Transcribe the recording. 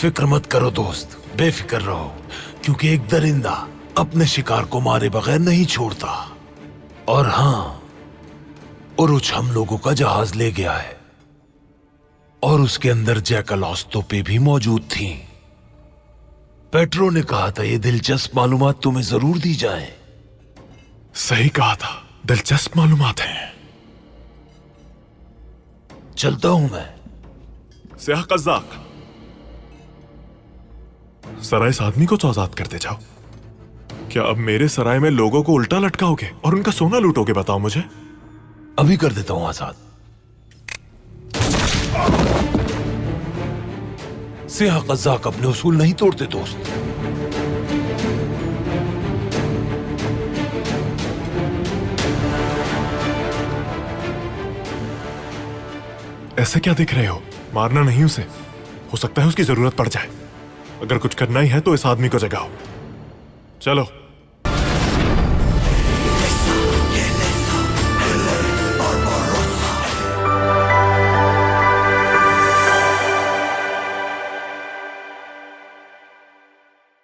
फिक्र मत करो दोस्त, बेफिक्र रहो, क्योंकि एक दरिंदा अपने शिकार को मारे बगैर नहीं छोड़ता। और हाँ, उरुच हम लोगों का जहाज ले गया है और उसके अंदर जैकल ऑस्तोपे भी मौजूद थी। पेट्रो ने कहा था ये दिलचस्प मालूमात तुम्हें जरूर दी जाए। सही कहा था, दिलचस्प मालूमात हैं। चलता हूं मैं। स्याह कज़्ज़ाक, सराय इस आदमी को तो आजाद करते जाओ। क्या अब मेरे सराय में लोगों को उल्टा लटकाओगे और उनका सोना लूटोगे? बताओ मुझे। अभी कर देता हूं आजाद। स्याह कज़्ज़ाक अपने उसूल नहीं तोड़ते दोस्त। ऐसे क्या दिख रहे हो? मारना नहीं उसे, हो सकता है उसकी जरूरत पड़ जाए। अगर कुछ करना ही है तो इस आदमी को जगाओ। चलो।